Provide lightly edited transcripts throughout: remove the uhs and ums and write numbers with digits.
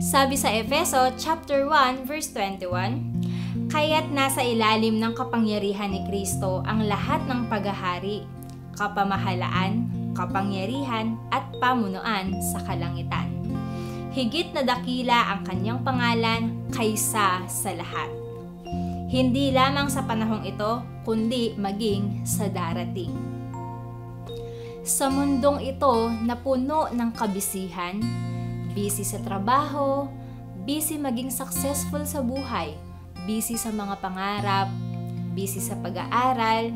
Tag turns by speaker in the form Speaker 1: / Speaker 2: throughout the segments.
Speaker 1: Sabi sa Efeso chapter 1 verse 21, kaya't nasa ilalim ng kapangyarihan ni Kristo ang lahat ng paghahari, kapamahalaan, kapangyarihan at pamunuan sa kalangitan. Higit na dakila ang kanyang pangalan kaysa sa lahat. Hindi lamang sa panahong ito, kundi maging sa darating. Sa mundong ito na puno ng kabisihan, busy sa trabaho, busy maging successful sa buhay, busy sa mga pangarap, busy sa pag-aaral,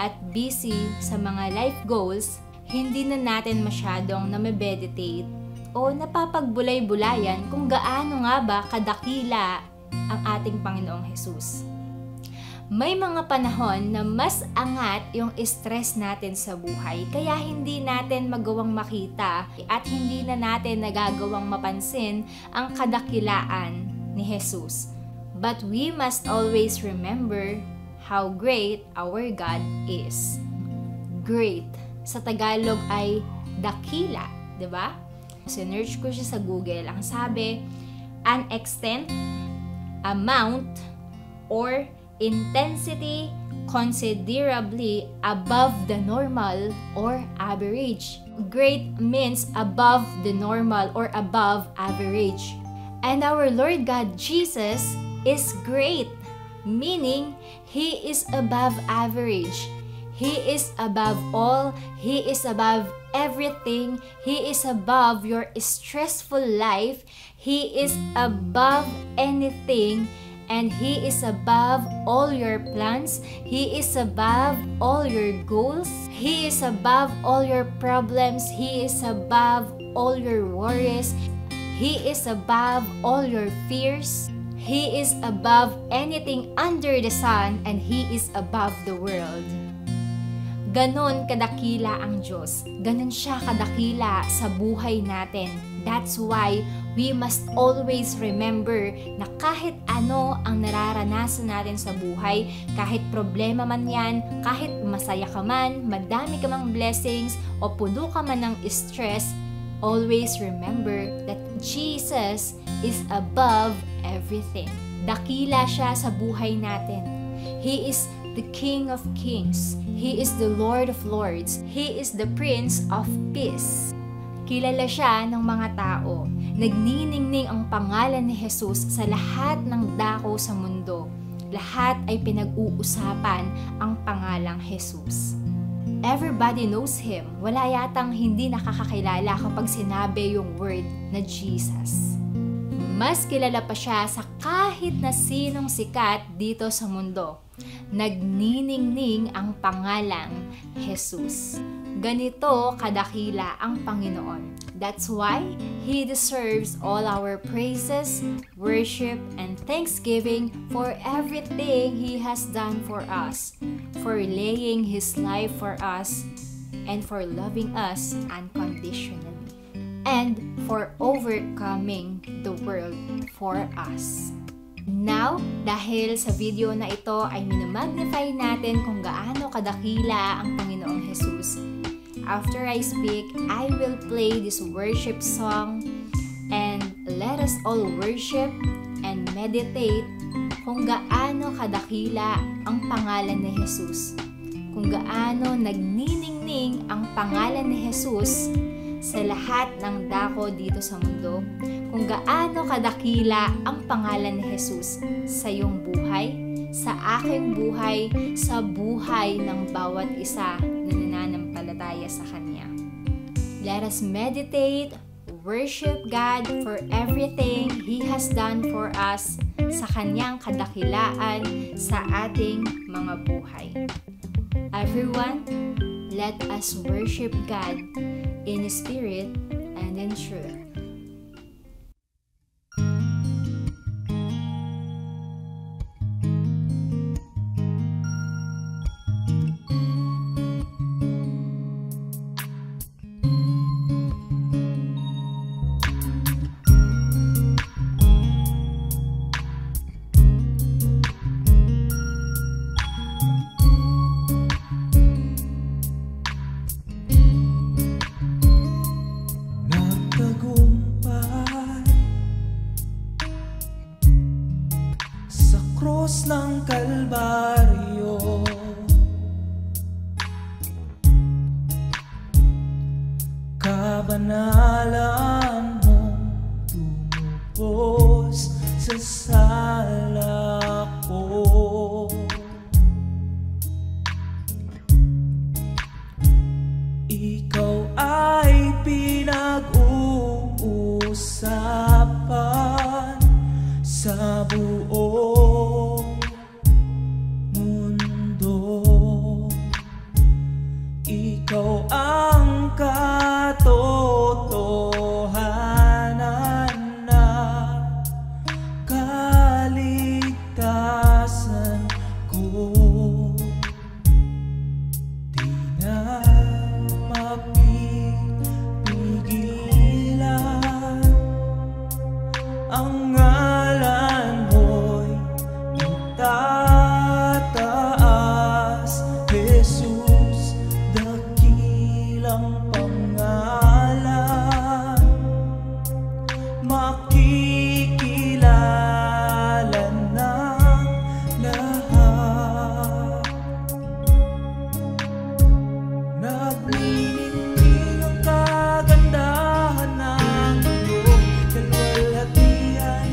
Speaker 1: at busy sa mga life goals, hindi na natin masyadong na-meditate o napapagbulay-bulayan kung gaano nga ba kadakila ang ating Panginoong Hesus. May mga panahon na mas angat yung stress natin sa buhay, kaya hindi natin magawang makita at hindi na natin nagagawang mapansin ang kadakilaan ni Jesus. But we must always remember how great our God is. Great sa Tagalog ay dakila, di ba? Sinearch ko siya sa Google. Ang sabi, an extent, amount, or intensity considerably above the normal or average. Great means above the normal or above average. And our Lord God Jesus is great, meaning He is above average. He is above all. He is above everything. He is above your stressful life. He is above anything. And He is above all your plans. He is above all your goals. He is above all your problems. He is above all your worries. He is above all your fears. He is above anything under the sun, and He is above the world. Ganon kadakila ang Diyos. Ganon siya kadakila sa buhay natin. That's why we must always remember na kahit ano ang nararanasan natin sa buhay, kahit problema man yan, kahit masaya ka man, madami ka mang blessings, o puno ka man ng stress, always remember that Jesus is above everything. Dakila siya sa buhay natin. He is the King of Kings. He is the Lord of Lords. He is the Prince of Peace. Kilala siya ng mga tao. Nagniningning ang pangalan ni Jesus sa lahat ng dako sa mundo. Lahat ay pinag-uusapan ang pangalang Jesus. Everybody knows Him. Wala yatang hindi nakakakilala kapag sinabi yung word na Jesus. Mas kilala pa siya sa kahit na sinong sikat dito sa mundo. Nagniningning ang pangalang Jesus. Ganito kadakila ang Panginoon. That's why He deserves all our praises, worship, and thanksgiving for everything He has done for us, for laying His life for us, and for loving us unconditionally, and for overcoming the world for us. Now, dahil sa video na ito ay minamagnify natin kung gaano kadakila ang Panginoong Jesus, after I speak, I will play this worship song and let us all worship and meditate kung gaano kadakila ang pangalan ni Jesus, kung gaano nagniningning ang pangalan ni Jesus sa lahat ng dako dito sa mundo, kung gaano kadakila ang pangalan ni Jesus sa iyong buhay, sa aking buhay, sa buhay ng bawat isa na nananampalataya sa Kanya. Let us meditate, worship God for everything He has done for us sa Kanyang kadakilaan sa ating mga buhay. Everyone, let us worship God in spirit and in truth.
Speaker 2: Nagtago krus ng Kalbaryo. Kabanalan mo tumubos sa sala ko. Ikaw ay pinag-uusapan sa buong mundo. Ikaw ang katotohanan na kaligtasan ko. Di na mapipigilan ang ngalan mo'y itataas, Jesus, dakilang pangalan, makikilala ng lahat. Naglilingling ang kagandahan ng iyong kalwalhatian,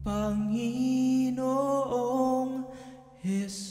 Speaker 2: Panginoong Jesus.